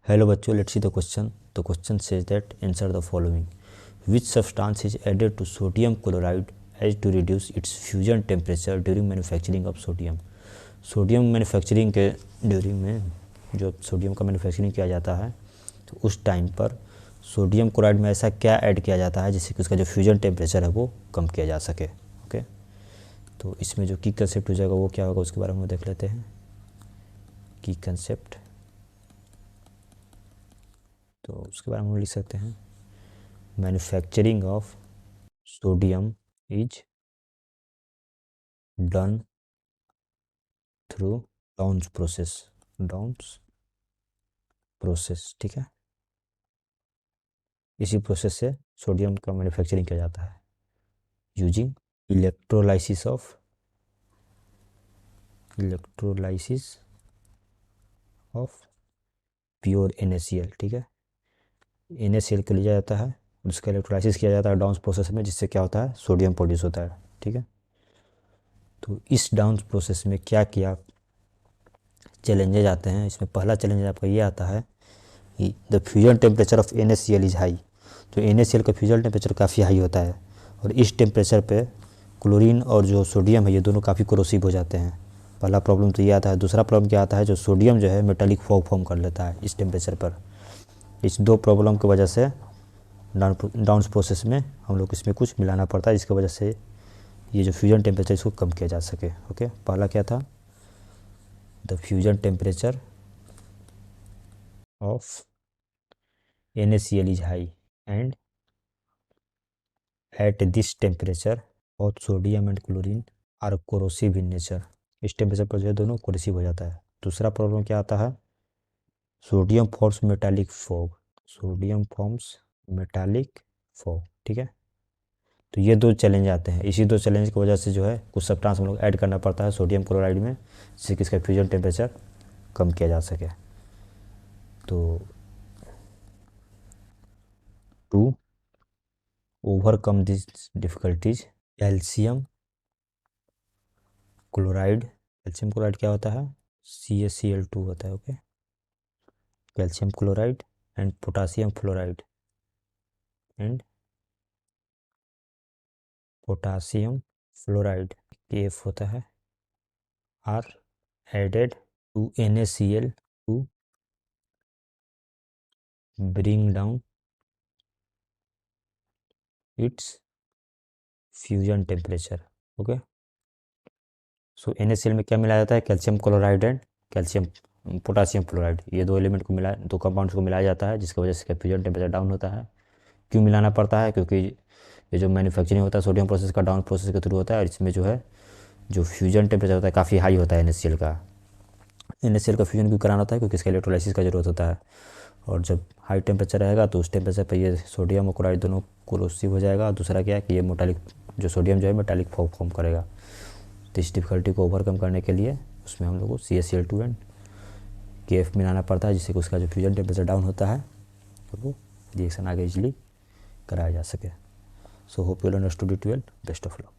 Hello बच्चों, let's see the question. The question says that answer the following. Which substance is added to sodium chloride as to reduce its fusion temperature during manufacturing of sodium. Sodium manufacturing के during में जो sodium का manufacturing किया जाता है तो उस time पर सोडियम क्लोराइड में ऐसा क्या ऐड किया जाता है जिससे कि उसका जो फ्यूजन टेम्परेचर है वो कम किया जा सके. ओके, तो इसमें जो की कंसेप्ट हो जाएगा वो क्या होगा उसके बारे में देख लेते हैं. की कंसेप्ट, तो उसके बारे में हम लिख सकते हैं manufacturing of sodium is done through downs process. ठीक है, इसी प्रोसेस से सोडियम का मैन्युफैक्चरिंग किया जाता है using electrolysis of pure NaCl. ठीक है, NaCl को लिया जाता है, उसका इलेक्ट्रोलाइसिस किया जाता है डाउन प्रोसेस में, जिससे क्या होता है सोडियम प्रोड्यूस होता है. ठीक है, तो इस डाउन प्रोसेस में क्या क्या चैलेंजेज आते हैं. इसमें पहला चैलेंज आपका ये आता है कि the fusion temperature of NaCl is high. तो NaCl का फ्यूजन टेम्परेचर काफ़ी हाई होता है और इस टेम्परेचर पे क्लोरीन और जो सोडियम है ये दोनों काफ़ी कोरोसिव हो जाते हैं. पहला प्रॉब्लम तो ये आता है. दूसरा प्रॉब्लम क्या आता है, जो सोडियम जो है मेटालिक फॉग फॉर्म कर लेता है इस टेम्परेचर पर. इस दो प्रॉब्लम की वजह से डाउन प्रोसेस में हम लोग इसमें कुछ मिलाना पड़ता है जिसकी वजह से ये जो फ्यूजन टेम्परेचर इसको कम किया जा सके. ओके, पहला क्या था, the fusion temperature of NaCl is high and at this temperature both sodium and chlorine are corrosive in nature. इस टेम्परेचर पर जो है दोनों कोरोसिव हो जाता है. दूसरा प्रॉब्लम क्या आता है, सोडियम फॉर्म्स मेटालिक फॉग. ठीक है, तो ये दो चैलेंज आते हैं. इसी दो चैलेंज की वजह से जो है कुछ सब्सटेंस हम लोग ऐड करना पड़ता है सोडियम क्लोराइड में जिससे कि इसका फ्यूजन टेम्परेचर कम किया जा सके. तो to overcome this difficulties calcium chloride क्या होता है, CaCl2 होता है. Okay, calcium chloride and potassium fluoride KF होता है are added to NaCl to bring down its fusion temperature. Okay, so NaCl में क्या मिलाया जाता है, calcium chloride and potassium fluoride. ये दो एलिमेंट को दो कंपाउंड्स को मिलाया जाता है जिसकी वजह से फ्यूजन टेम्परेचर डाउन होता है. क्यों मिलाना पड़ता है, क्योंकि ये जो मैन्युफैक्चरिंग होता है सोडियम प्रोसेस का डाउन प्रोसेस के थ्रू होता है और इसमें जो है जो फ्यूजन टेम्परेचर होता है काफ़ी हाई होता है NaCl का. NaCl का फ्यूजन क्यों कराना होता है, क्योंकि इसका इलेक्ट्रोलाइसिस का जरूरत होता है और जब हाई टेम्परेचर रहेगा तो उस टेम्परेचर पर ये सोडियम और क्लोराइड दोनों कोरोसिव हो जाएगा. और दूसरा क्या है कि ये मेटालिक जो सोडियम जो है मेटालिक फॉर्म करेगा. तो इस डिफ़िकल्टी को ओवरकम करने के लिए उसमें हम लोग को CaCl2 एंड KF मिलाना पड़ता है जिससे कि उसका जो फ्यूजन टेम्परेचर डाउन होता है तो वो रिएक्शन आगे इजीली कराया जा सके. So hope you understood it well. Best of luck.